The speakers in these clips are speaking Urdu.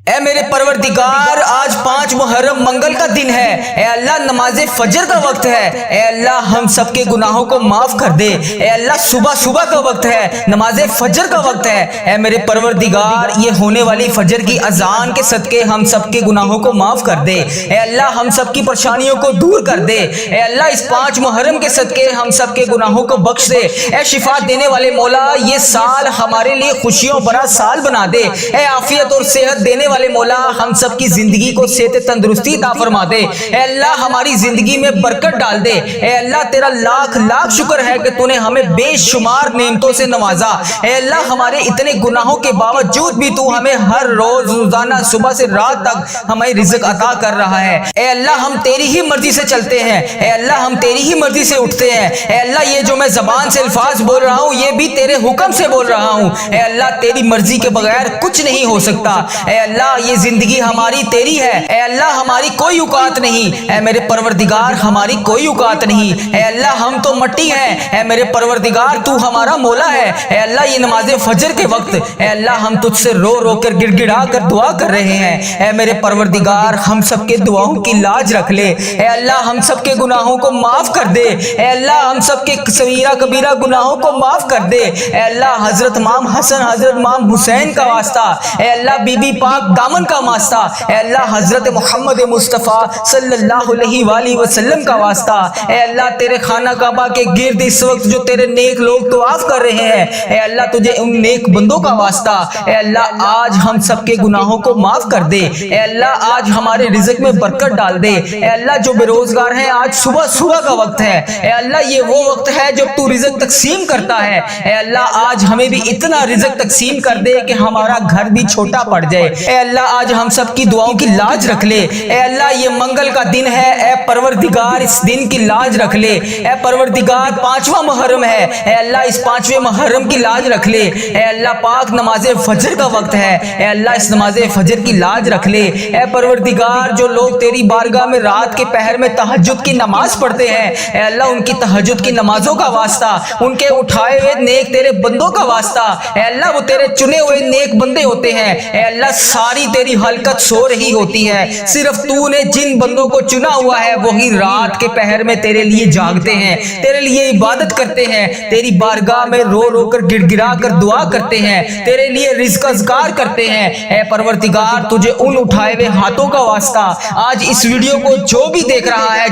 اے میرے پروردگار، آج 5 محرم منگل کا دن ہے۔ اے اللہ، نماز فجر کا وقت ہے۔ اے اللہ، ہم سب کے گناہوں کو معاف کر دے۔ اے اللہ، صبح کا وقت ہے، نماز فجر کا وقت ہے۔ اے میرے پروردگار، یہ ہونے والی فجر کی اذان کے صدقے ہم سب کے گناہوں کو معاف کر دے۔ اے اللہ، ہم سب کی پریشانیوں کو دور کر دے۔ اے اللہ، اس 5 محرم کے صدقے ہم سب کے گناہوں کو بخش دے۔ اے شفا دینے والے مولا، یہ سال ہمارے لیے خوشیوں بھرا سال بنا دے۔ اے عافیت اور صحت دینے والے مولا، ہم سب کی زندگی کو صحت تندرستی عطا فرما دے۔ اے اللہ، ہماری زندگی میں برکت ڈال دے۔ اے اللہ، تیرا لاکھ شکر ہے کہ تو نے ہمیں بے شمار نعمتوں سے نوازا۔ اے اللہ، ہمارے اتنے گناہوں کے باوجود بھی تو ہمیں ہر روز روزانہ صبح سے رات تک ہمیں رزق عطا کر رہا ہے۔ اے اللہ، ہم تیری ہی مرضی سے چلتے ہیں۔ اے اللہ، ہم تیری ہی مرضی سے اٹھتے ہیں۔ اے اللہ، یہ جو میں زبان سے الفاظ بول رہا ہوں، یہ بھی تیرے حکم سے بول رہا ہوں۔ اے اللہ، تیری مرضی کے بغیر کچھ نہیں ہو سکتا۔ اے اللہ، یہ زندگی ہماری تیری ہے۔ اے اللہ، ہماری کوئی اوقات نہیں۔ اے میرے پروردگار، ہماری کوئی اوقات نہیں۔ اے اللہ، ہم تو مٹی ہیں۔ اے میرے پروردگار، تو ہمارا مولا ہے۔ اے اللہ، یہ نماز فجر کے وقت، اے اللہ، ہم تجھ سے رو رو کر گڑ گڑا کر دعا کر رہے ہیں۔ اے میرے پروردگار، ہم سب کے دعاؤں کی لاج رکھ لے۔ اے اللہ، ہم سب کے گناہوں کو معاف کر دے۔ اے اللہ، ہم سب کے صغیرہ کبیرہ گناہوں کو معاف کر دے۔ اے اللہ، حضرت امام حسن، حضرت امام حسین کا واسطہ، اے اللہ، بی بی پاک دامن کا واسطہ، اے اللہ، حضرت محمد مصطفیٰ صلی اللہ علیہ وآلہ وسلم کا واسطہ، اے اللہ، تیرے خانہ کعبہ کے گرد اس وقت جو تیرے نیک لوگ طواف کر رہے ہیں، اے اللہ، تجھے ان نیک بندوں کا واسطہ، اے اللہ، آج ہم سب کے گناہوں کو معاف کر دے۔ اے اللہ، آج ہمارے رزق میں برکت ڈال دے۔ اے اللہ، جو بے روزگار ہیں، آج صبح کا وقت ہے۔ اے اللہ، یہ وہ وقت ہے جب تو رزق تقسیم کرتا ہے۔ اے اللہ، آج ہمیں بھی اتنا رزق تقسیم کر دے کہ ہمارا گھر بھی چھوٹا پڑ جائے۔ اے اللہ، آج ہم سب کی دعاؤں کی لاج رکھ لے۔ اے اللہ، یہ منگل کا دن ہے، اے پروردگار، اس دن کی لاج رکھ لے۔ اے پروردگار، 5واں محرم ہے، اے اللہ، اس 5ویں محرم کی لاج رکھ لے۔ اے اللہ پاک، نماز فجر کا وقت ہے، اے اللہ، اس نماز فجر کی لاج رکھ لے۔ اے پروردگار، جو لوگ تیری بارگاہ میں رات کے پہر میں تہجد کی نماز پڑھتے ہیں، اے اللہ، ان کی تہجد کی نمازوں کا واسطہ، ان کے اٹھائے ہوئے نیک تیرے بندوں کا واسطہ، اے اللہ، وہ تیرے چنے ہوئے نیک بندے ہوتے ہیں۔ اے اللہ، ساری تیری خلقت سو رہی ہوتی ہے، صرف تو نے جن بندوں کو چنا ہوا ہے وہی رات کے پہر میں تیرے لیے جاگتے ہیں، تیرے لیے عبادت کرتے ہیں، تیری بارگاہ میں رو رو کر گڑ گڑا کر دعا کرتے ہیں، تیرے لیے رزق اذکار کرتے ہیں۔ اے پروردگار، تجھے ان اٹھائے ہوئے ہاتھوں کا واسطہ، آج اس ویڈیو کو جو بھی دیکھ رہا ہے،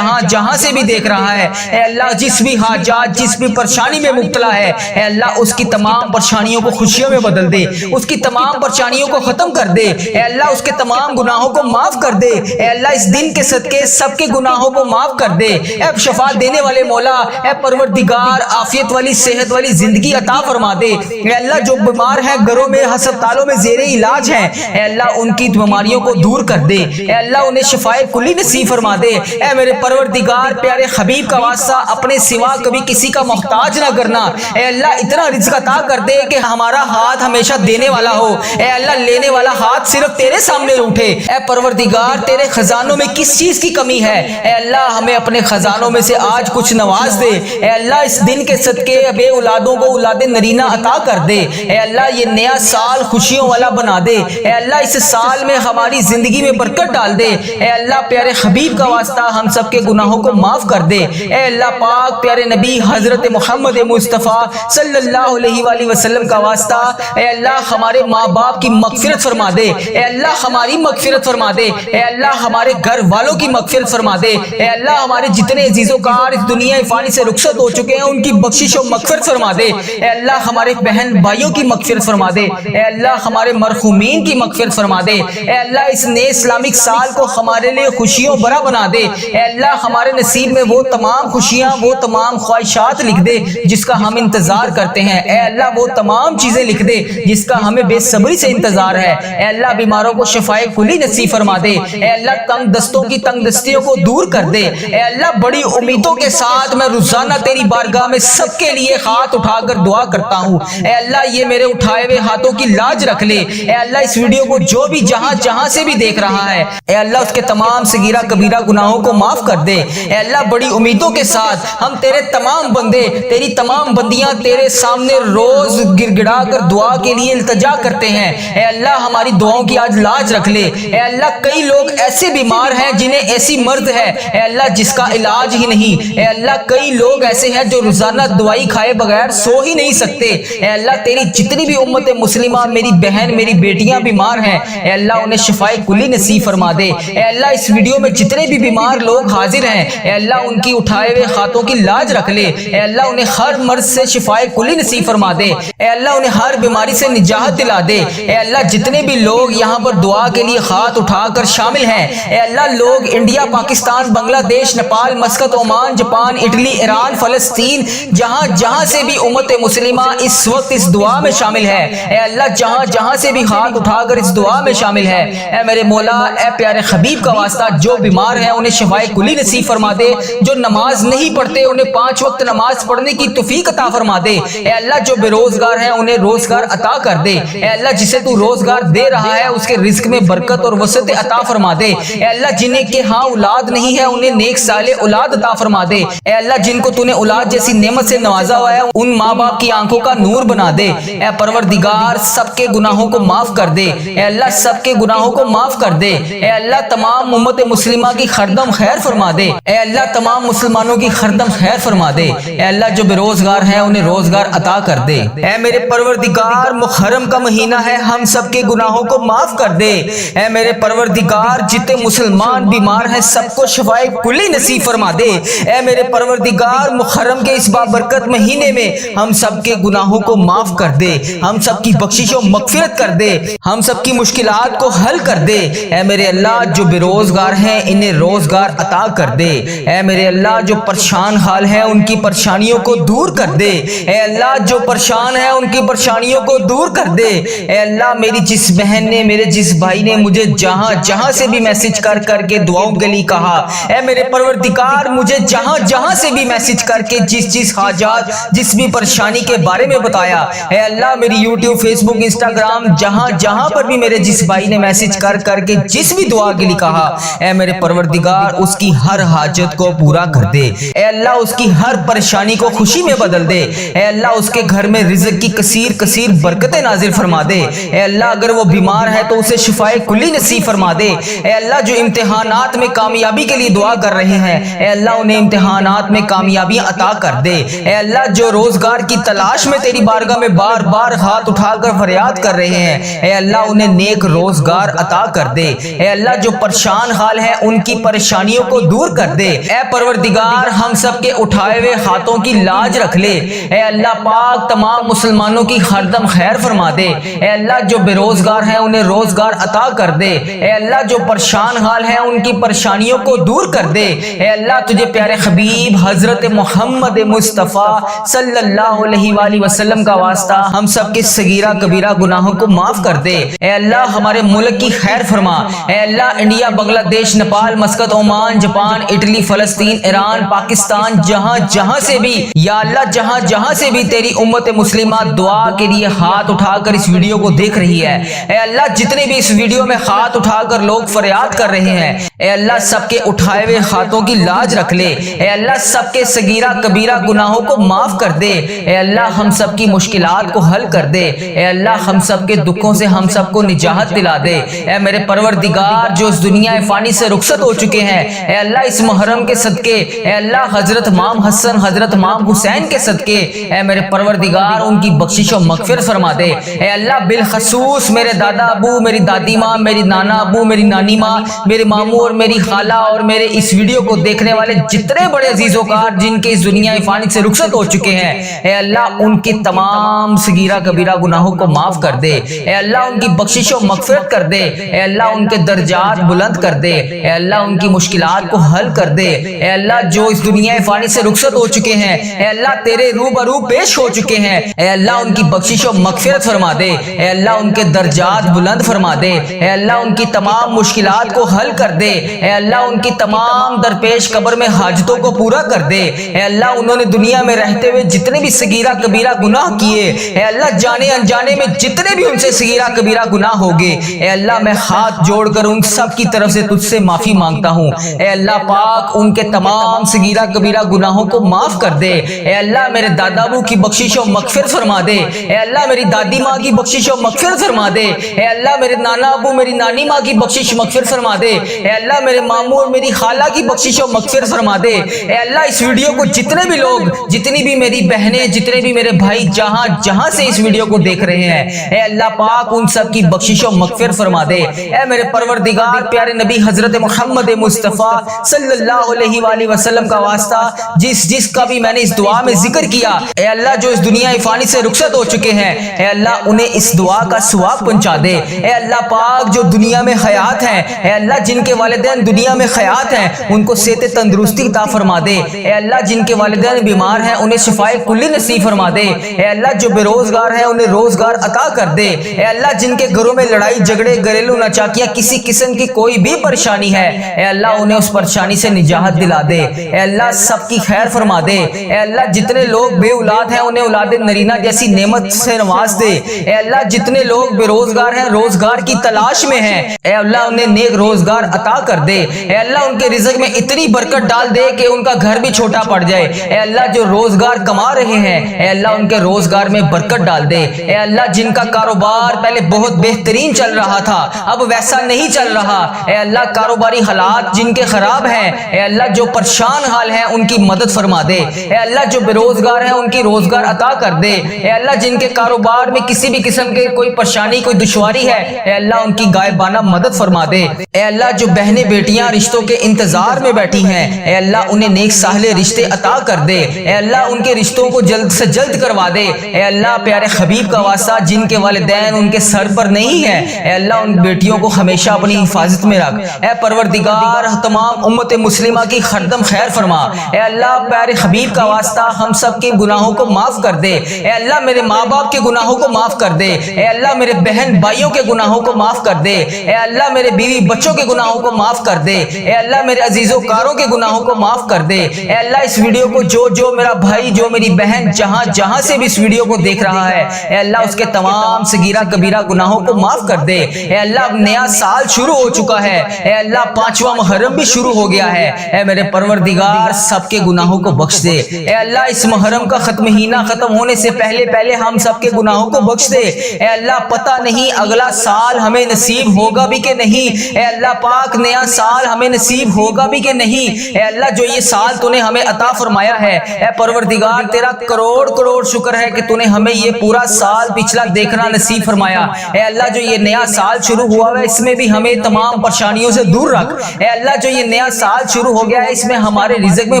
جہاں سے بھی دیکھ رہا ہے، اے اللہ، جس بھی حاجات، جس بھی پریشانی میں مبتلا ہے، اے اللہ، اس کی تمام پریشانیوں کو خوشیوں میں بدل دے، اس کی تمام پریشانیوں کو ختم کر دے۔ اے اللہ، اس کے تمام گناہوں کو معاف کر دے۔ اے اللہ، اس دن کے صدقے سب کے گناہوں کو معاف کر دے۔ اے شفا دینے والے مولا، اے پروردگار، عافیت والی صحت والی زندگی عطا فرما دے۔ اے اللہ، جو بیمار ہیں، گھروں میں، ہسپتالوں میں زیر علاج ہیں، اے اللہ، ان کی بیماریوں کو دور کر دے۔ اے اللہ، انہیں شفائے کلی نصیب فرما دے۔ اے میرے پروردگار، پیارے حبیب کا واسطہ، اپنے سوا کبھی کسی کا محتاج نہ کرنا۔ اے اللہ، اتنا رزق عطا کر دے کہ ہمارا ہاتھ ہمیشہ دینے والا ہو۔ اے اللہ، لینے والا ہاتھ صرف تیرے سامنے اٹھے۔ اے پروردگار، تیرے خزانوں میں کس چیز کی کمی ہے؟ اے اللہ، ہمیں اپنے خزانوں میں سے آج کچھ نواز دے۔ اے اللہ، اس دن کے صدقے بے اولادوں کو اولاد نرینہ عطا کر دے۔ اے اللہ، یہ نیا سال خوشیوں والا بنا دے۔ اے اللہ، اس سال میں ہماری زندگی میں برکت ڈال دے۔ اے اللہ، پیارے حبیب کا واسطہ، ہم سب کے گناہوں کو معاف کر دے۔ اے اللہ پاک، پیارے نبی حضرت محمد مصطفیٰ صلی اللہ علیہ وآلہ وسلم کا واسطہ، اے اللہ، ہمارے ماں باپ کی مغفرت فرما دے۔ اے اللہ، ہماری مغفرت فرما دے۔ اے اللہ، ہمارے گھر والوں کی مغفرت فرما دے۔ اے اللہ، ہمارے جتنے عزیز و کار اس دنیا فانی سے رخصت ہو چکے ہیں، ان کی بخشش و مغفرت فرما دے۔ اے اللہ، ہمارے بہن بھائیوں کی مغفرت فرما دے۔ اے اللہ، ہمارے مرحومین کی مغفرت فرما دے۔ اے اللہ، اس نئے اسلامک سال کو ہمارے لیے خوشیوں بھرا بنا دے۔ اے اللہ، ہمارے نصیب میں وہ تمام خوشیاں، وہ تمام خواہشات لکھ دے جس کا ہم انتظار کرتے ہیں۔ اے اللہ، وہ تمام چیزیں لکھ دے جس کا ہمیں بے صبری سے انتظار ہے۔ اے اللہ، بیماروں کو شفائے کلی نصیب فرما دے۔ اے اللہ، تنگ دستوں کی تنگ دستیوں کو دور کر دے۔ اے اللہ، بڑی امیدوں کے ساتھ میں روزانہ تیری بارگاہ میں سب کے لیے ہاتھ اٹھا کر دعا کرتا ہوں۔ اے اللہ، یہ میرے اٹھائے ہوئے ہاتھوں کی لاج رکھ لے۔ اے اللہ، اس ویڈیو کو جو بھی جہاں سے بھی دیکھ رہا ہے، اے اللہ، اس کے تمام صغیرہ کبیرہ گناہوں کو معاف کر دے۔ اے اللہ، بڑی امیدوں کے ساتھ ہم تیرے تمام بندے، تیری تمام بندیاں تیرے سامنے روز گڑ گڑا کر دعا کے لیے التجا کرتے ہیں۔ اے اللہ، ہماری ہماری دعاؤں کی آج لاج رکھ لے اے اللہ کئی لوگ ایسے بیمار ہیں جنہیں ایسی مرض ہے اے اللہ جس کا علاج ہی نہیں اے اللہ کئی لوگ ایسے ہیں جو روزانہ دوائی کھائے بغیر سو ہی نہیں سکتے اے اللہ تیری جتنی بھی امت مسلمہ میری بہن میری بیٹیاں بیمار ہیں اے اللہ انہیں شفائے کلی نصیب فرما دے اے اللہ اس ویڈیو میں جتنے بھی بیمار لوگ حاضر ہیں اے اللہ ان کی اٹھائے ہوئے ہاتھوں کی لاج رکھ لے اے اللہ انہیں ہر مرض سے شفائے کلی نصیب فرما دے اے اللہ انہیں ہر بیماری سے نجات دلا دے اے اللہ جتنے بھی لوگ یہاں پر دعا کے لیے ہاتھ اٹھا کر شامل ہیں اے اللہ لوگ انڈیا پاکستان بنگلہ دیش Nepal Muscat Oman Japan Italy Iran فلسطین جہاں جہاں سے بھی امت مسلمہ اس وقت اس دعا میں شامل ہے اے اللہ جہاں جہاں سے بھی ہاتھ اٹھا کر اس دعا میں شامل ہے اے میرے مولا اے پیارے حبیب کا واسطہ جو بیمار ہیں انہیں شفائے کلی نصیب فرما دے جو نماز نہیں پڑھتے انہیں 5 وقت نماز پڑھنے کی توفیق عطا فرما دے اے اللہ جو بے روزگار ہیں انہیں روزگار عطا کر دے اے اللہ جسے تو روزگار دے رہا ہے اس کے رزق میں برکت اور وسعت عطا فرما دے اے اللہ جنہیں کہ ہاں اولاد نہیں ہے انہیں نیک صالح اولاد عطا فرما دے اے اللہ جن کو تو نے اولاد جیسی نعمت سے نوازا ہوا ہے ان ماں باپ کی آنکھوں کا نور بنا دے اے پروردگار سب کے گناہوں کو معاف کر دے اے اللہ سب کے گناہوں کو معاف کر دے اے اللہ تمام امت مسلمہ کی خردم خیر فرما دے اے اللہ تمام مسلمانوں کی خردم خیر فرما دے اے اللہ جو بے روزگار ہیں انہیں روزگار عطا کر دے اے میرے پروردگار محرم کا مہینہ ہے ہم سب کے گناہوں کو معاف کر دے اے میرے پروردگار جتنے مسلمان بیمار ہیں سب کو شفائے کلی نصیب فرما دے اے میرے پروردگار محرم کے اس بابرکت مہینے میں ہم سب کے گناہوں کو معاف کر دے ہم سب کی بخشش و مغفرت کر دے ہم سب کی مشکلات کو حل کر دے اے میرے اللہ جو بے روزگار ہیں انہیں روزگار عطا کر دے اے میرے اللہ جو پریشان حال ہیں ان کی پریشانیوں کو دور کر دے اے اللہ جو پریشان ہیں ان کی پریشانیوں کو دور کر دے اے اللہ میری جس بہن نے میرے جس بھائی نے مجھے جہاں جہاں سے بھی میسج کر کے دعاؤں کے لیے کہا اے میرے پروردگار مجھے جہاں جہاں سے بھی میسج کر کے جس حاجات جس بھی پریشانی کے بارے میں بتایا اے اللہ میری یوٹیوب فیس بک انسٹاگرام جہاں جہاں پر بھی میرے جس بھائی نے میسج کر کے جس بھی دعا کے لیے کہا اے میرے پروردگار اس کی ہر حاجت کو پورا کر دے اے اللہ اس کی ہر پریشانی کو خوشی میں بدل دے اے اللہ اس کے گھر میں رزق کی کثیر برکتیں نازل فرما دے اے اللہ اگر وہ بیمار ہے تو اسے شفائے کلی نصیب فرما دے اے اللہ جو امتحانات میں کامیابی کے لیے دعا کر رہے ہیں اے اللہ انہیں امتحانات میں کامیابیاں عطا کر دے اے اللہ جو روزگار کی تلاش میں تیری بارگاہ میں بار بار ہاتھ اٹھا کر فریاد کر رہے ہیں اے اللہ انہیں نیک روزگار عطا کر دے اے اللہ جو پریشان حال ہیں ان کی پریشانیوں کو دور کر دے اے پروردگار ہم سب کے اٹھائے ہوئے ہاتھوں کی لاج رکھ لے اے اللہ پاک تمام مسلمانوں کی ہردم خیر فرما دے اے اللہ جو بے روزگار ہیں انہیں روزگار عطا کر دے اے اللہ جو پریشان حال ہیں ان کی پریشانیوں کو دور کر دے اے اللہ تجھے پیارے حبیب حضرت محمد مصطفیٰ صلی اللہ علیہ وآلہ وسلم کا واسطہ ہم سب کے صغیرہ کبیرہ گناہوں کو معاف کر دے اے اللہ ہمارے ملک کی خیر فرما اے اللہ انڈیا بنگلہ دیش Nepal Muscat Oman Japan Italy فلسطین ایران پاکستان جہاں جہاں سے بھی یا اللہ جہاں جہاں سے بھی تیری امت مسلمہ دعا کے لیے ہاتھ اٹھا کر اس ویڈیو کو دیکھ رہی ہے اے اللہ جتنے بھی اس ویڈیو میں ہاتھ اٹھا کر لوگ فریاد کر رہے ہیں اے اللہ سب کے اٹھائے ہوئے ہاتھوں کی لاج رکھ لے اے اللہ سب کے صغیرہ کبیرہ گناہوں کو معاف کر دے اے اللہ ہم سب کی مشکلات کو حل کر دے اے اللہ ہم سب کے دکھوں سے ہم سب کو نجات دلا دے اے میرے پروردگار جو اس دنیا فانی سے رخصت ہو چکے ہیں اے اللہ اس محرم کے صدقے اے اللہ حضرت امام حسن حضرت امام حسین کے صدقے اے میرے پروردگار ان کی بخشش و مغفرت فرما دے اے اللہ بالخصوص میرے دادا ابو میری دادی ماں میری نانا ابو میری نانی ماں میرے ماموں اور میری خالہ اور میرے اس ویڈیو کو دیکھنے والے جتنے بڑے عزیز و کار جن کے اس دنیا فانی سے رخصت ہو چکے ہیں اے اللہ ان کی تمام صغیرہ کبیرہ گناہوں کو معاف کر دے اے اللہ ان کی بخشش و مغفرت کر دے اے اللہ ان کے درجات بلند کر دے اے اللہ ان کی مشکلات کو حل کر دے اے اللہ جو اس دنیا فانی سے رخصت ہو چکے ہیں اے اللہ تیرے روبرو پیش ہو چکے ہیں اے اللہ ان کی بخشش و مغفرت فرما دے اے اللہ ان کے درجات بلند فرما دے اے اللہ ان کی تمام مشکلات کو حل کر دے اے اللہ ان کی تمام درپیش قبر میں حاجتوں کو پورا کر دے اے اللہ انہوں نے دنیا میں رہتے ہوئے جتنے بھی صغیرہ کبیرہ گناہ کیے اے اللہ جانے انجانے میں جتنے بھی ان سے صغیرہ کبیرہ گناہ ہوگے اے اللہ میں ہاتھ جوڑ کر ان سب کی طرف سے تجھ سے معافی مانگتا ہوں اے اللہ پاک ان کے تمام صغیرہ کبیرہ گناہوں کو معاف کر دے اے اللہ میرے دادا ابو کی بخشش و مغفرت فرما دے اے اللہ میری دادی ماں کی بخشش و مغفرت فرما دے اے اللہ میرے نانا ابو میری نانی ماں کی بخشش مغفرت فرما دے اے اللہ میرے ماموں اور میری خالہ کی بخشش و مغفرت فرما دے اے اللہ اس ویڈیو کو جتنے بھی لوگ جتنی بھی میری بہنیں جتنے بھی میرے بھائی جہاں جہاں سے اس ویڈیو کو دیکھ رہے ہیں اے اللہ پاک ان سب کی بخشش و مغفرت فرما دے اے میرے پروردگار پیارے نبی حضرت محمد مصطفیٰ صلی اللہ علیہ وآلہ وسلم کا واسطہ جس کا بھی میں نے اس دعا میں ذکر کیا اے اللہ جو اس دنیا فانی سے رخصت ہو چکے ہیں اے اللہ انہیں اس دعا کا ثواب پہنچا دے اے اللہ پاک جو دنیا میں حیات ہیں اے اللہ جن کے والدین دنیا میں حیات ہیں ان کو صحت تندرستی عطا فرما دے اے اللہ جن کے والدین بیمار ہیں انہیں شفائے کلی نصیب فرما دے اے اللہ جو بے روزگار ہیں انہیں روزگار عطا کر دے اے اللہ جن کے گھروں میں لڑائی جھگڑے گھریلو ناچاکیاں کسی قسم کی کوئی بھی پریشانی ہے اے اللہ انہیں اس پریشانی سے نجات دلا دے اے اللہ سب کی خیر فرما دے اے اللہ جتنے لوگ بے اولاد ہیں انہیں اولاد نرینہ جیسی نعمت سے نواز دے اے اللہ جتنے لوگ بے روزگار ہیں روزگار کی تلاش میں ہیں اے اللہ انہیں نیک روزگار عطا کر دے اے اللہ ان کے رزق میں اتنی برکت ڈال دے کہ ان کا گھر بھی چھوٹا پڑ جائے اے اللہ جو روزگار کما رہے ہیں اے اللہ ان کے روزگار میں برکت ڈال دے اے اللہ جن کا کاروبار پہلے بہت بہترین چل رہا تھا اب ویسا نہیں چل رہا اے اللہ کاروباری حالات جن کے خراب ہیں اے اللہ جو پریشان حال ہیں ان کی مدد فرما دے اے اللہ جو بے روزگار ہیں ان کی روزگار عطا کر دے اے اللہ جن کے کاروبار میں کسی بھی قسم کے کوئی پریشانی کوئی دشواری ہے اے اللہ ان کی غائبانہ مدد فرما دے اے اللہ جو بہنیں بیٹیاں رشتوں کے انتظار میں بیٹھی ہیں اے اللہ انہیں نیک صالح رشتے عطا کر دے اے اللہ ان کے رشتوں کو جلد سے جلد کروا دے اے اللہ پیارے حبیب کا واسطہ جن کے والدین ان کے سر پر نہیں ہے اے اللہ ان بیٹیوں کو ہمیشہ اپنی حفاظت میں رکھ اے پروردگار تمام امت مسلمہ کی خردم خیر فرما اے اللہ پیارے حبیب کا واسطہ ہم سب کے گناہوں کو معاف کر دے اے اللہ میرے ماں باپ کے گناہوں کو معاف کر دے اے اللہ میرے بہن بھائیوں کے گناہوں کو معاف کر دے اے اللہ میرے بیوی بچوں کے گناہوں کو معاف کر دے اے اللہ میرے عزیزوں کاروں کے گناہوں کو معاف کر دے اے اللہ اس ویڈیو کو جو میرا بھائی جو میری بہن جہاں سے بھی اس ویڈیو کو دیکھ رہا ہے اے اللہ اس کے تمام صغیرہ کبیرہ گناہوں کو معاف کر دے اے اللہ نیا سال شروع ہو چکا ہے اے اللہ 5واں محرم بھی شروع ہو گیا ہے اے میرے پروردگار سب کے گناہوں کو بخش دے اے اللہ اس محرم کا مہینہ ختم ہونے سے پہلے ہم سب کے گناہوں کو بخش دے اے اللہ پتہ نہیں اگلا سال ہمیں نصیب ہوگا بھی کہ نہیں اے اللہ پاک نیا سال ہمیں نصیب ہوگا بھی کہ نہیں اے اللہ جو یہ سال تو نے ہمیں عطا فرمایا ہے اے پروردگار تیرا کروڑ شکر ہے کہ تو نے ہمیں یہ پورا سال پچھلا دیکھنا نصیب فرمایا اے اللہ جو یہ نیا سال شروع ہوا ہے اس میں بھی ہمیں تمام پریشانیوں سے دور رکھ اے اللہ جو یہ نیا سال شروع ہو گیا ہے اس میں ہمارے رزق میں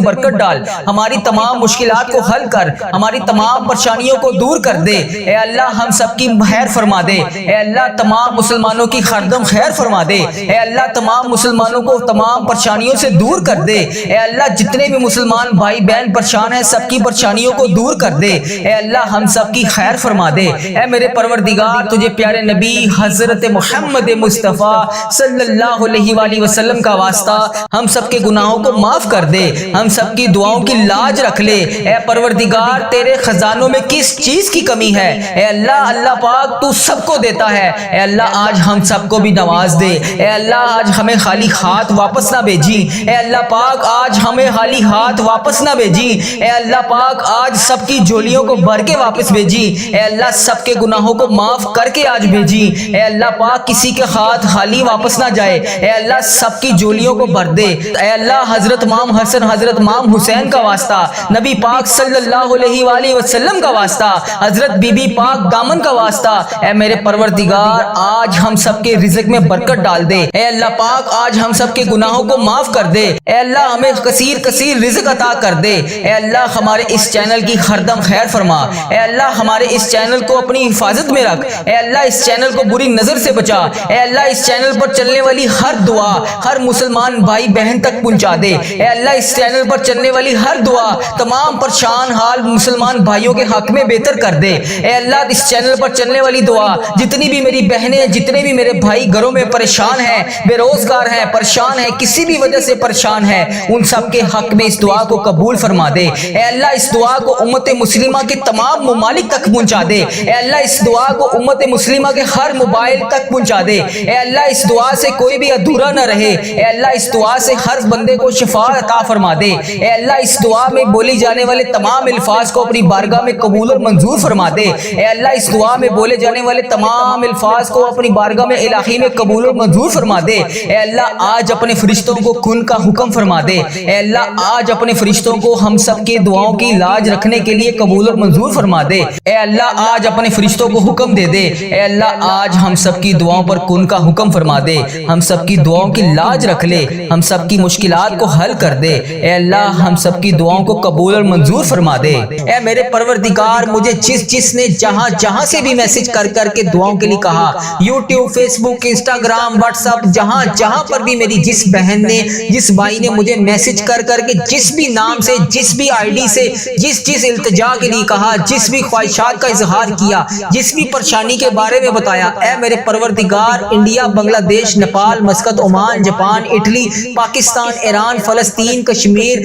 برکت ڈال ہماری تمام مشکلات کو حل کر ہماری تمام پریشانیوں کو دور کر دے اے اللہ ہم سب کی خیر فرما دے اے اللہ تمام مسلمانوں کی خردم خیر فرما دے اے اللہ تمام مسلمانوں کو تمام پریشانیوں سے دور کر دے اے اللہ جتنے بھی مسلمان بھائی بہن پریشان ہیں سب کی پریشانیوں کو دور کر دے اے اللہ ہم سب کی خیر فرما دے اے میرے پروردگار تجھے پیارے نبی حضرت محمد مصطفیٰ صلی اللہ علیہ وآلہ وسلم کا واسطہ ہم سب کے گناہوں کو معاف کر دے ہم سب کی دعاؤں کی لاج رکھ لے اے پروردگار تیرے خزانوں میں کس چیز کی کمی ہے اے اللہ پاک تو سب کو دیتا ہے اے اللہ آج ہم سب کو بھی نواز دے اے اللہ آج ہمیں خالی ہاتھ واپس نہ بھیجی اے اللہ پاک آج ہمیں خالی ہاتھ واپس نہ بھیجی اے اللہ پاک آج سب کی جھولیوں کو بھر کے واپس بھیجی اے اللہ سب کے گناہوں کو معاف کر کے آج بھیجی اے اللہ پاک کسی کے ہاتھ خالی واپس نہ جائے اے اللہ سب کی جھولیوں کو بھر دے اے اللہ حضرت امام حسن حضرت امام حسین کا واسطہ نبی پاک صلی اللہ علیہ وآلہ وسلم کا واسطہ حضرت بی بی پاک دامن کا واسطہ اے میرے پروردگار آج ہم سب کے رزق میں برکت ڈال دے اے اللہ پاک آج ہم سب کے گناہوں کو معاف کر دے اے اللہ ہمیں کثیر رزق عطا کر دے اے اللہ ہمارے اس چینل کی خردم خیر فرما اے اللہ ہمارے اس چینل کو اپنی حفاظت میں رکھ اے اللہ اس چینل کو بری نظر سے بچا اے اللہ اس چینل پر چلنے والی ہر دعا ہر مسلمان بھائی بہن تک پہنچا دے اے اللہ اس چینل پر چلنے والی ہر دعا تمام پریشان حال مسلمان بھائیوں کے حق میں بہتر کر دے اے اللہ اس چینل پر چلنے والی دعا جتنی بھی میری بہنیں جتنے بھی میرے بھائی گھروں میں پریشان ہیں بے روزگار روزگار ہیں، پریشان ہیں، کسی بھی وجہ سے پریشان ہیں، ان سب کے حق میں اس دعا کو قبول فرما دے۔ اے اللہ اس دعا کو امت مسلمہ کے تمام ممالک تک پہنچا دے۔ اے اللہ اس دعا کو امت مسلمہ کے ہر موبائل تک پہنچا دے۔ اے اللہ اس دعا سے کوئی بھی ادھورا نہ رہے۔ اے اللہ اس دعا سے ہر بندے کو شفا عطا فرما دے۔ اے اللہ اس دعا میں بولی جانے والے تمام الفاظ کو اپنی بارگاہ میں قبول اور منظور فرما دے۔ اے اللہ اس دعا میں بولے جانے والے تمام الفاظ کو اپنی بارگاہ میں الہی میں قبول اور منظور فرما دے۔ اے اللہ آج اپنے فرشتوں کو کن کا حکم فرما دے۔ اے اللہ آج اپنے فرشتوں کو ہم سب کے دعاؤں کی لاج رکھنے کے لیے قبول اور منظور فرما دے۔ اے اللہ آج اپنے فرشتوں کو حکم دے دے۔ اے اللہ آج ہم سب کی دعاؤں پر کن کا حکم فرما دے، ہم سب کی دعاؤں کی لاج رکھ لے، ہم سب کی مشکلات کو حل کر دے۔ اے اللہ ہم سب کی دعاؤں کو قبول اور منظور فرما دے۔ اے میرے پروردگار مجھے جس نے جہاں سے بھی میسج کر کے دعاؤں کے لیے کہا، یوٹیوب، فیس بک، انسٹاگرام، واٹس ایپ، جہاں پر بھی میری جس بہن نے جس بھائی نے مجھے میسج کر کے جس بھی نام سے جس بھی آئی ڈی سے جس التجا کے لیے کہا، جس بھی خواہشات کا اظہار کیا، جس بھی پریشانی کے بارے میں بتایا، اے میرے پروردگار انڈیا، بنگلہ دیش، Nepal, Muscat, Oman, Japan, Italy, Pakistan, Iran, فلسطین، کشمیر،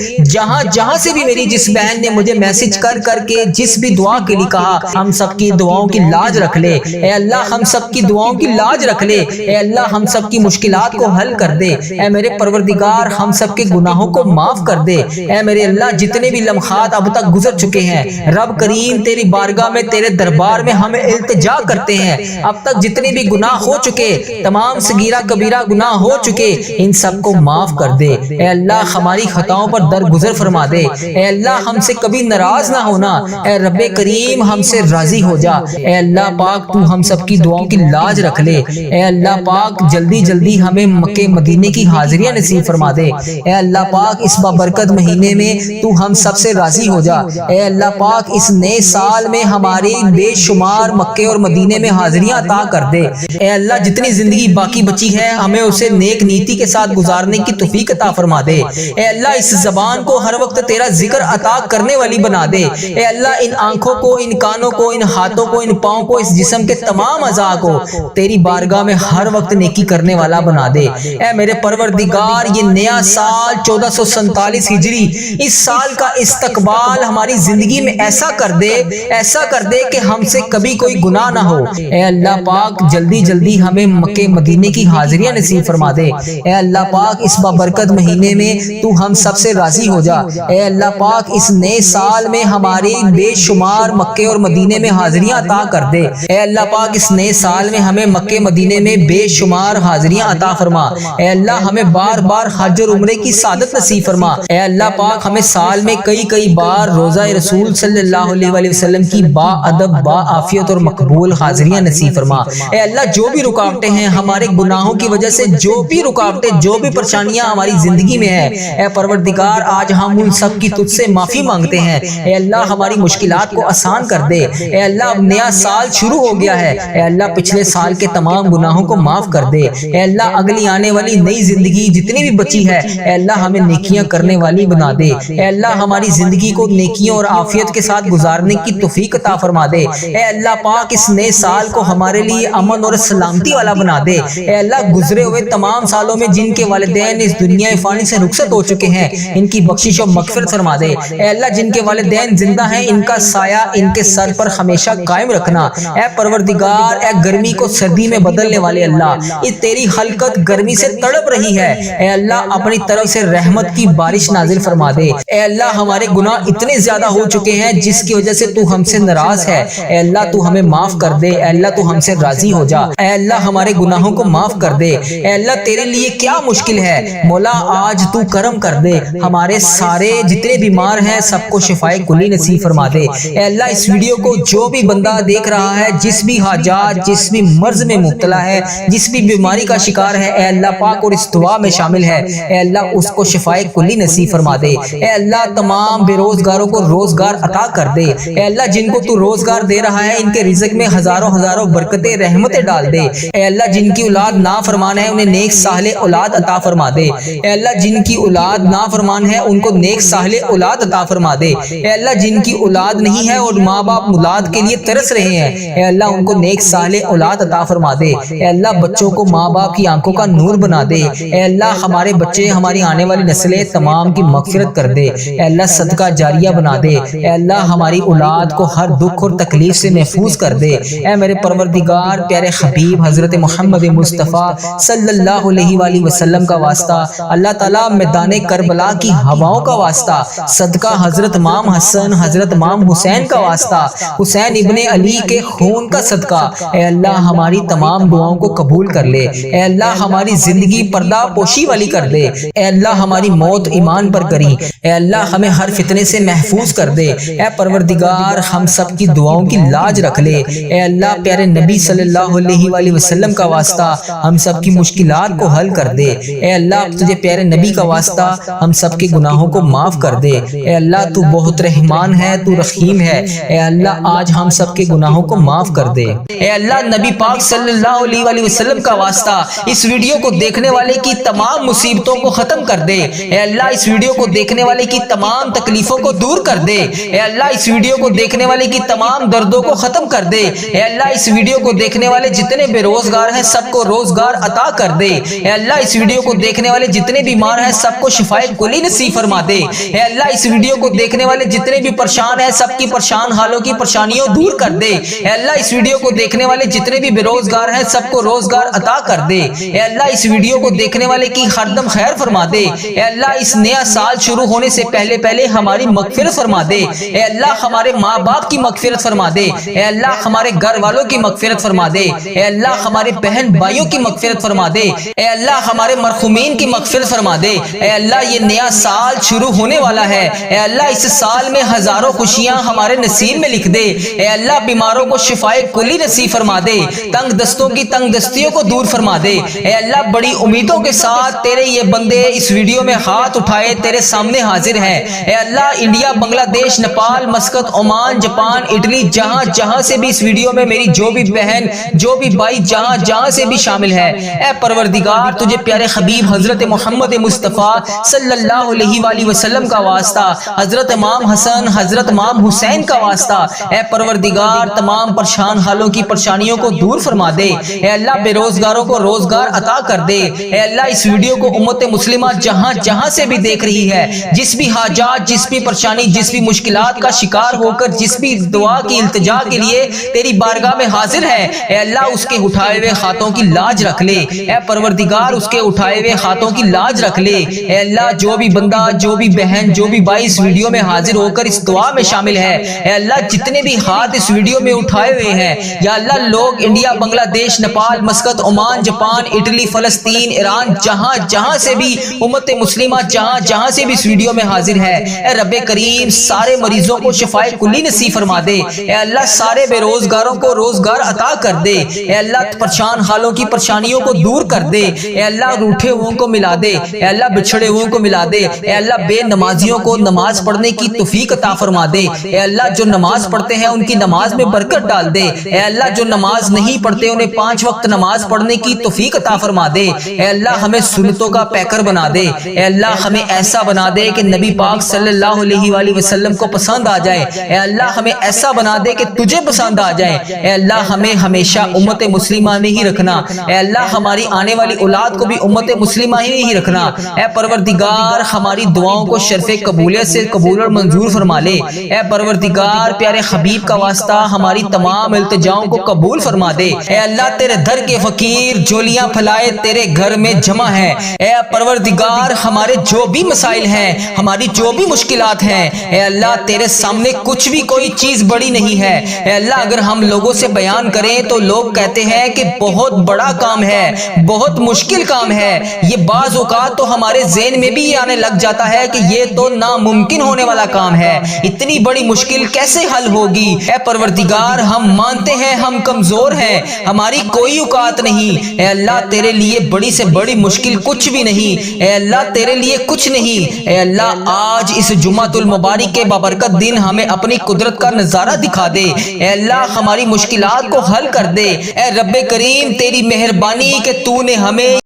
جہاں سے بھی میری جس بہن نے مجھے میسج کر کے جس بھی دعا کے لیے کہا، ہم سب کی دعاؤں کی لاج رکھ لے۔ اے اللہ ہم سب کی دعاؤں کی لاج رکھ لے۔ اے اللہ ہم سب کی مشکلات کو حل کر دے۔ اے میرے پروردگار ہم سب کے گناہوں کو معاف کر دے۔ اے میرے اللہ جتنے بھی لمحات اب تک گزر چکے ہیں، رب کریم تیری بارگاہ میں، تیرے دربار میں ہم التجا کرتے ہیں، اب تک جتنے بھی گناہ ہو چکے، تمام صغیرہ کبیرہ گناہ ہو چکے، ان سب کو معاف کر دے۔ اے اللہ ہماری خطاؤں پر درگزر فرما دے۔ اے اللہ ہم سے کبھی ناراض نہ ہونا۔ اے رب کریم ہم سے راضی ہو جا۔ اے اللہ پاک تو ہم سب کی دعاؤں کی لاج رکھ لے۔ اے اللہ پاک جلدی ہمیں مکے مدینے کی حاضریاں نصیب فرما دے۔ اے اللہ پاک اس بابرکت مہینے میں تو ہم سب سے راضی ہو جا۔ اے اللہ پاک اس نئے سال میں ہماری بے شمار مکے اور مدینے میں حاضریاں عطا کر دے۔ اے اللہ جتنی زندگی باقی بچی ہے ہمیں اسے نیک نیتی کے ساتھ گزارنے کی توفیق عطا فرما دے۔ اے اللہ اس زبان کو ہر وقت تیرا ذکر عطا کرنے والی بنا دے۔ اے اللہ ان آنکھوں کو، ان کانوں کو، ان ہاتھوں کو، ان پاؤں کو، اس جسم کے تمام اعضاء کو تیری بارگاہ میں ہر وقت نیکی کرنے والا بنا دے۔ اے میرے پروردگار یہ نیا سال 1447 ہجری، اس سال کا استقبال ہماری زندگی میں ایسا کر دے کہ ہم سے کبھی کوئی گناہ نہ ہو۔ اے اللہ پاک جلدی ہمیں مکے مدینے کی حاضریاں نصیب فرما دے۔ اے اللہ پاک اس بابرکت مہینے میں تو ہم سب سے راضی ہو جا۔ اے اللہ پاک اس نئے سال میں ہماری بے شمار مکے اور مدینے میں حاضریاں عطا کر دے۔ اے اللہ پاک اس نئے سال میں ہمیں مکے مدینے میں بے شمار حاضریاں عطا فرما۔ اے اللہ ہمیں بار حج اور عمرے کی سعادت نصیب فرما۔ اے اللہ پاک ہمیں سال میں کئی بار روزہ رسول صلی اللہ علیہ وسلم کی با ادب، با عافیت اور مقبول حاضریاں نصیب فرما۔ اے اللہ جو بھی رکاوٹیں ہیں ہمارے گناہوں کی وجہ سے، جو بھی رکاوٹیں، جو بھی پریشانیاں ہماری زندگی میں ہیں، اے پروردگار آج ہم ان سب کی تجھ سے معافی مانگتے ہیں۔ اے اللہ ہماری مشکلات کو آسان کر دے۔ اے اللہ اب نیا سال شروع ہو گیا ہے، اے اللہ پچھلے سال کے تمام گناہوں کو معاف کر دے۔ اے اللہ اگلی آنے والی نئی زندگی جتنی بھی بچی ہے، اے اللہ ہمیں نیکیاں کرنے والی بنا دے۔ اے اللہ ہماری زندگی کو نیکیوں اور عافیت کے ساتھ گزارنے کی توفیق عطا فرما دے۔ اے اللہ پاک اس نئے سال کو ہمارے لیے امن اور سلامتی والا بنا دے۔ اے اللہ گزرے ہوئے تمام سالوں میں جن کے والدین اس دنیا فانی سے رخصت ہو چکے ہیں، ان کی بخشش و مغفرت فرما دے۔ اے اللہ جن کے والدین زندہ ہیں ان کا سایہ ان کے سر پر ہمیشہ قائم رکھنا۔ اے پروردگار اے گرمی کو سردی میں بدلنے والے اللہ، اس تیری خلقت گرمی سے تڑپ رہی ہے، اے اللہ اپنی طرف سے رحمت کی بارش نازل فرما دے۔ اے اللہ ہمارے گناہ اتنے زیادہ ہو چکے ہیں جس کی وجہ سے تو ہم سے ناراض ہے، اے اللہ تو ہمیں معاف کر دے۔ اے اللہ تو ہم سے راضی ہو جا۔ اے اللہ ہمارے گناہوں کو معاف کر دے۔ اے اللہ تیرے لیے کیا مشکل ہے، مولا آج تو کرم کر دے، ہمارے سارے جتنے بیمار ہیں سب کو شفائے کلی نصیب فرما دے۔ اے اللہ اس ویڈیو کو جو بھی بندہ دیکھ رہا ہے، جس بھی حاجات، جس بھی مرض میں مبتلا ہے، جس بھی بیماری کا شکار ہے، اے اللہ پاک اور اس دعا میں شامل ہے، اے اللہ اس کو شفائے کلی نصیب فرما دے۔ اے اللہ تمام بے روزگاروں کو روزگار عطا کر دے۔ اے اللہ جن کو تو روزگار دے رہا ہے ان کے رزق میں ہزاروں برکتیں، رحمتیں ڈال دے۔ اے اللہ جن کی اولاد نافرمان ہے انہیں نیک صالح اولاد عطا فرما دے۔ اے اللہ جن کی اولاد نافرمان ہے ان کو نیک صالح اولاد عطا فرما دے۔ اے اللہ جن کی اولاد نہیں ہے اور ماں باپ اولاد کے لیے ترس رہے ہیں، اے اللہ ان کو نیک صالح اولاد عطا فرما دے۔ اے اللہ بچوں کو ماں باپ کی آنکھوں کا نور نور بنا دے۔ اے اللہ ہمارے بچے، ہماری آنے والی نسلیں تمام کی مغفرت کر دے۔ اے اللہ صدقہ جاریہ بنا دے۔ اے اللہ ہماری اولاد کو ہر دکھ اور تکلیف سے محفوظ کر دے۔ اے میرے پروردگار، پیارے حبیب حضرت محمد مصطفیٰ صلی اللہ علیہ وآلہ وسلم کا واسطہ، اللہ تعالیٰ میدان کربلا کی ہواؤں کا واسطہ، صدقہ حضرت امام حسن، حضرت امام حسین کا واسطہ، حسین ابن علی کے خون کا صدقہ، اے اللہ ہماری تمام دعاؤں کو قبول کر لے۔ اے اللہ ہماری زندگی پردہ پوشی والی کر دے۔ اے اللہ ہماری موت ایمان پر کری۔ اے اللہ ہمیں ہر فتنے سے محفوظ کر دے۔ اے پروردگار ہم سب کی دعاؤں کی لاج رکھ لے۔ اے اللہ پیارے نبی صلی اللہ علیہ وآلہ وسلم کا واسطہ ہم سب کی مشکلات کو حل کر دے۔ اے اللہ تجھے پیارے نبی کا واسطہ ہم سب کے گناہوں کو معاف کر دے۔ اے اللہ تو بہت رحمان ہے، تو رحیم ہے۔ اے اللہ آج ہم سب کے گناہوں کو معاف کر دے۔ اے اللہ نبی پاک صلی اللہ علیہ وآلہ وسلم کا واسطہ اس ویڈیو کو دیکھنے والے کی تمام مصیبتوں کو ختم کر دے۔ اے اللہ اس ویڈیو کو دیکھنے والے کی تمام تکلیفوں کو دور کر دے۔ اے اللہ اس ویڈیو کو دیکھنے والے کی تمام دردوں کو ختم کر دے۔ اے اللہ اس ویڈیو کو دیکھنے والے جتنے بے روزگار ہیں سب کو روزگار عطا کر دے۔ اے اللہ اس ویڈیو کو دیکھنے والے جتنے بیمار ہیں سب کو شفائے کلی نصیب فرما دے۔ اے اللہ اس ویڈیو کو دیکھنے والے جتنے بھی پریشان ہیں سب کی پریشان حالوں کی پریشانیوں دور کر دے۔ اے اللہ اس ویڈیو کو دیکھنے والے جتنے بھی بے روزگار ہیں سب کو روزگار عطا کر دے۔ اے اللہ اس ویڈیو کو دیکھنے والے کی ہر دم خیر فرما دے۔ اے اللہ اس نیا سال شروع ہونے سے پہلے ہماری مغفرت فرما دے۔ اے اللہ ہمارے ماں باپ کی مغفرت فرما دے۔ اے اللہ ہمارے گھر والوں کی مغفرت فرما دے۔ اے اللہ ہمارے بہن بھائیوں کی مغفرت فرما دے۔ اے اللہ ہمارے مرحومین کی مغفرت فرما دے۔ اے اللہ یہ نیا سال شروع ہونے والا ہے۔ اے اللہ اس سال میں ہزاروں خوشیاں ہمارے نصیب میں لکھ دے۔ اے اللہ بیماروں کو شفائے کلی نصیب فرما دے۔ تنگ دستوں کی تنگ دستیوں کو دور فرما دے۔ اے اللہ بڑی امیدوں کے ساتھ تیرے یہ بندے اس ویڈیو میں ہاتھ اٹھائے تیرے سامنے حاضر ہیں۔ اے اللہ انڈیا، بنگلہ دیش، Nepal, Muscat, Oman, Japan, Italy, جہاں سے بھی اس ویڈیو میں میری جو بھی بہن جو بھی بھائی جہاں سے بھی شامل ہے، اے پروردگار تجھے پیارے حبیب حضرت محمد مصطفیٰ صلی اللہ علیہ وآلہ وسلم کا واسطہ، حضرت امام حسن، حضرت امام حسین کا واسطہ، اے پروردگار تمام پریشان حالوں کی پریشانیوں کو دور فرما دے۔ اے اللہ بے روزگاروں کو روزگار عطا کر دے۔ اے اللہ اس ویڈیو کو امت مسلمہ جہاں سے بھی دیکھ رہی ہے، جس بھی حاجات، جس بھی پریشانی، جس بھی مشکلات کا شکار ہو کر جس بھی دعا کی التجا کے لیے تیری بارگاہ میں حاضر ہے، اے اللہ اس کے اٹھائے ہوئے ہاتھوں کی لاج رکھ لے۔ اے پروردگار اس کے اٹھائے ہوئے ہاتھوں کی لاج رکھ لے۔ اے اللہ جو بھی بندہ، جو بھی بہن، جو بھی بھائی اس ویڈیو میں حاضر ہو کر اس دعا میں شامل ہے، اے اللہ جتنے بھی ہاتھ اس ویڈیو میں اٹھائے ہوئے ہیں، یا اللہ لوگ انڈیا، بنگلہ دیش، Nepal, Muscat, Oman, Japan, Italy, فلسطین، ایران، جہاں سے بھی امت مسلمہ جہاں سے بھی اس ویڈیو میں حاضر ہے، اے رب کریم سارے مریضوں کو شفائے کلی نصیب فرما دے۔ اے اللہ سارے بے روزگاروں کو روزگار عطا کر دے۔ اے اللہ پریشان حالوں کی پریشانیوں کو دور کر دے۔ اے اللہ روٹھے ہوئوں کو ملا دے۔ اے اللہ بچھڑے ہوئوں کو ملا دے۔ اے اللہ بے نمازیوں کو نماز پڑھنے کی توفیق عطا فرما دے۔ اے اللہ جو نماز پڑھتے ہیں ان کی نماز میں برکت ڈال دے۔ اے اللہ جو نماز نہیں پڑھتے انہیں 5 وقت نماز پڑھنے کی توفیق عطا فرما دے۔ اے اللہ ہمیں سنتوں کا پیکر بنا دے۔ اے اللہ ہمیں ایسا بنا دے کہ نبی پاک صلی اللہ علیہ وآلہ وسلم کو پسند آ جائے۔ اے اللہ ہمیں ایسا بنا دے کہ تجھے پسند آ جائے۔ اے اللہ ہمیں ہمیشہ امت مسلمہ میں ہی رکھنا۔ اے اللہ ہماری آنے والی اولاد کو بھی امت مسلمہ ہی نہیں رکھنا۔ اے پروردگار ہماری دعاؤں کو شرف قبولیت سے قبول اور منظور فرما لے۔ اے پروردگار پیارے حبیب کا واسطہ ہماری تمام التجاؤں کو قبول فرما دے۔ اے اللہ تیرے در کے فقیر جولیاں پھلائے تیرے گھر میں جمع ہے۔ اے پروردگار ہمارے جو بھی مسائل ہیں، ہماری جو بھی مشکلات ہیں، اے اللہ تیرے سامنے کچھ بھی کوئی چیز بڑی نہیں ہے۔ اے اللہ اگر ہم لوگوں سے بیان کریں تو لوگ کہتے ہیں کہ بہت بڑا کام ہے، بہت مشکل کام ہے۔ یہ بعض اوقات تو ہمارے ذہن میں بھی یہ آنے لگ جاتا ہے کہ یہ تو ناممکن ہونے والا کام ہے، اتنی بڑی مشکل کیسے حل ہوگی؟ اے پروردگار ہم مانتے ہیں ہم کمزور ہیں، ہماری کوئی اوقات نہیں۔ اے اللہ تیرے لیے بڑی سے بڑی مشکل کچھ بھی نہیں۔ اے اللہ تیرے لیے کچھ نہیں۔ اے اللہ آج اس جمعۃ المبارک کے بابرکت دن ہمیں اپنی قدرت کا نظارہ دکھا دے۔ اے اللہ ہماری مشکلات کو حل کر دے۔ اے رب کریم تیری مہربانی کہ تو نے ہمیں